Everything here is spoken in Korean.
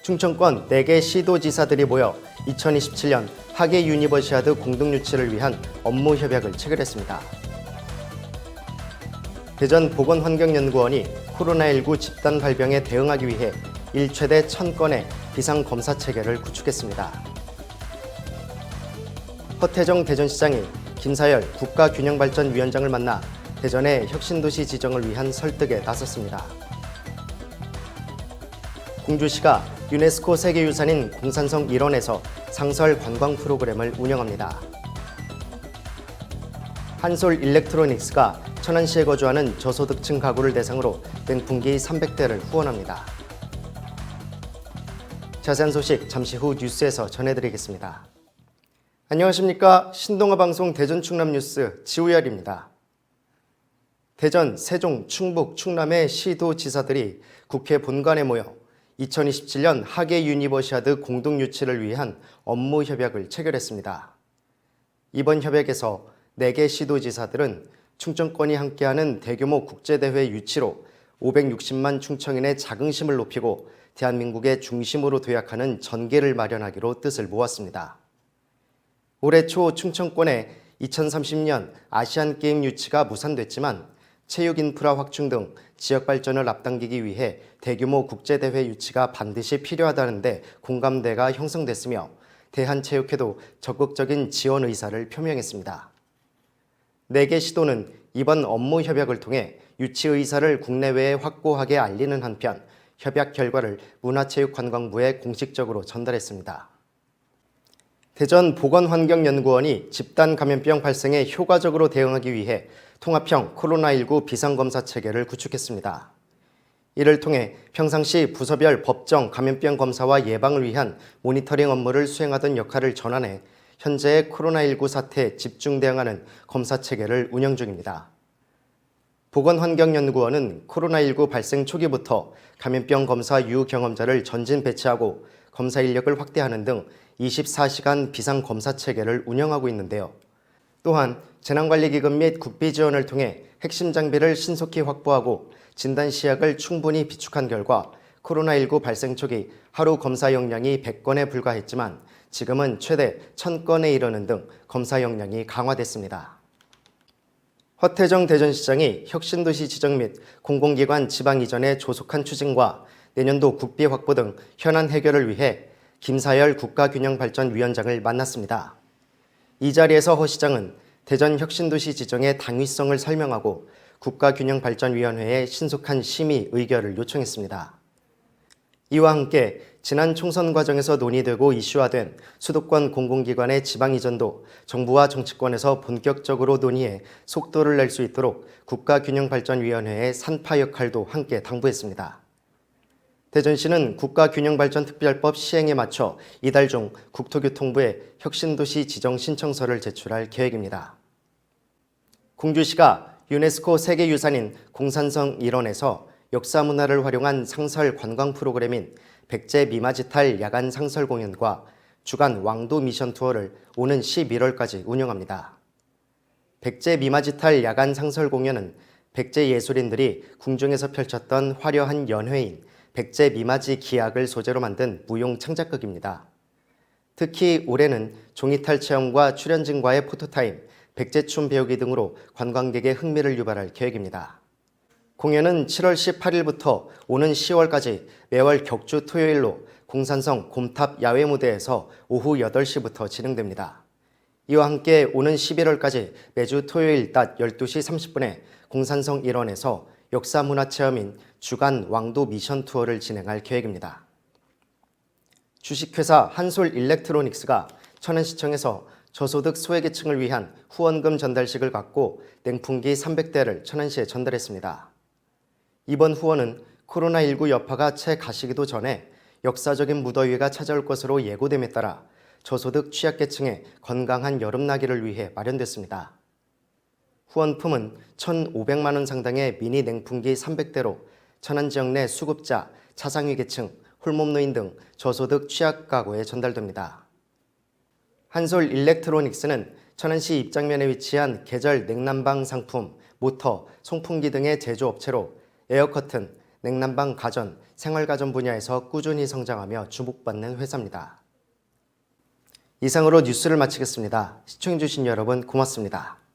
충청권 4개 시도지사들이 모여 2027년 하계 유니버시아드 공동 유치를 위한 업무 협약을 체결했습니다. 대전 보건환경연구원이 코로나19 집단 발병에 대응하기 위해 일최대 1000건의 비상검사 체계를 구축했습니다. 허태정 대전시장이 김사열 국가균형발전위원장을 만나 대전의 혁신도시 지정을 위한 설득에 나섰습니다. 공주시가 유네스코 세계유산인 공산성 일원에서 상설 관광 프로그램을 운영합니다. 한솔 일렉트로닉스가 천안시에 거주하는 저소득층 가구를 대상으로 냉풍기 300대를 후원합니다. 자세한 소식 잠시 후 뉴스에서 전해드리겠습니다. 안녕하십니까. 신동아 방송 대전 충남 뉴스 지우열입니다. 대전, 세종, 충북, 충남의 시도지사들이 국회 본관에 모여 2027년 하계 유니버시아드 공동 유치를 위한 업무 협약을 체결했습니다. 이번 협약에서 4개 시도지사들은 충청권이 함께하는 대규모 국제대회 유치로 560만 충청인의 자긍심을 높이고 대한민국의 중심으로 도약하는 전개를 마련하기로 뜻을 모았습니다. 올해 초 충청권에 2030년 아시안게임 유치가 무산됐지만 체육 인프라 확충 등 지역 발전을 앞당기기 위해 대규모 국제대회 유치가 반드시 필요하다는데 공감대가 형성됐으며 대한체육회도 적극적인 지원 의사를 표명했습니다. 4개 시도는 이번 업무 협약을 통해 유치 의사를 국내외에 확고하게 알리는 한편 협약 결과를 문화체육관광부에 공식적으로 전달했습니다. 대전 보건환경연구원이 집단 감염병 발생에 효과적으로 대응하기 위해 통합형 코로나19 비상검사 체계를 구축했습니다. 이를 통해 평상시 부서별 법정 감염병 검사와 예방을 위한 모니터링 업무를 수행하던 역할을 전환해 현재의 코로나19 사태에 집중 대응하는 검사 체계를 운영 중입니다. 보건환경연구원은 코로나19 발생 초기부터 감염병 검사 유경험자를 전진 배치하고 검사 인력을 확대하는 등 24시간 비상검사 체계를 운영하고 있는데요. 또한 재난관리기금 및 국비 지원을 통해 핵심 장비를 신속히 확보하고 진단 시약을 충분히 비축한 결과 코로나19 발생 초기 하루 검사 용량이 100건에 불과했지만 지금은 최대 1000건에 이르는 등 검사 용량이 강화됐습니다. 허태정 대전시장이 혁신도시 지정 및 공공기관 지방 이전의 조속한 추진과 내년도 국비 확보 등 현안 해결을 위해 김사열 국가균형발전위원장을 만났습니다. 이 자리에서 허 시장은 대전 혁신도시 지정의 당위성을 설명하고 국가균형발전위원회에 신속한 심의 의결을 요청했습니다. 이와 함께 지난 총선 과정에서 논의되고 이슈화된 수도권 공공기관의 지방 이전도 정부와 정치권에서 본격적으로 논의해 속도를 낼 수 있도록 국가균형발전위원회의 산파 역할도 함께 당부했습니다. 대전시는 국가균형발전특별법 시행에 맞춰 이달 중 국토교통부에 혁신도시 지정 신청서를 제출할 계획입니다. 공주시가 유네스코 세계유산인 공산성 일원에서 역사문화를 활용한 상설 관광 프로그램인 백제 미마지탈 야간 상설 공연과 주간 왕도 미션 투어를 오는 11월까지 운영합니다. 백제 미마지탈 야간 상설 공연은 백제 예술인들이 궁중에서 펼쳤던 화려한 연회인 백제 미마지 기악을 소재로 만든 무용 창작극입니다. 특히 올해는 종이탈 체험과 출연진과의 포토타임, 백제춤 배우기 등으로 관광객의 흥미를 유발할 계획입니다. 공연은 7월 18일부터 오는 10월까지 매월 격주 토요일로 공산성 곰탑 야외 무대에서 오후 8시부터 진행됩니다. 이와 함께 오는 11월까지 매주 토요일 낮 12시 30분에 공산성 일원에서 역사문화체험인 주간 왕도 미션 투어를 진행할 계획입니다. 주식회사 한솔 일렉트로닉스가 천안시청에서 저소득 소외계층을 위한 후원금 전달식을 갖고 냉풍기 300대를 천안시에 전달했습니다. 이번 후원은 코로나19 여파가 채 가시기도 전에 역사적인 무더위가 찾아올 것으로 예고됨에 따라 저소득 취약계층의 건강한 여름나기를 위해 마련됐습니다. 후원품은 1,500만 원 상당의 미니 냉풍기 300대로 천안 지역 내 수급자, 차상위 계층, 홀몸노인 등 저소득 취약 가구에 전달됩니다. 한솔 일렉트로닉스는 천안시 입장면에 위치한 계절 냉난방 상품, 모터, 송풍기 등의 제조업체로 에어커튼, 냉난방 가전, 생활가전 분야에서 꾸준히 성장하며 주목받는 회사입니다. 이상으로 뉴스를 마치겠습니다. 시청해주신 여러분 고맙습니다.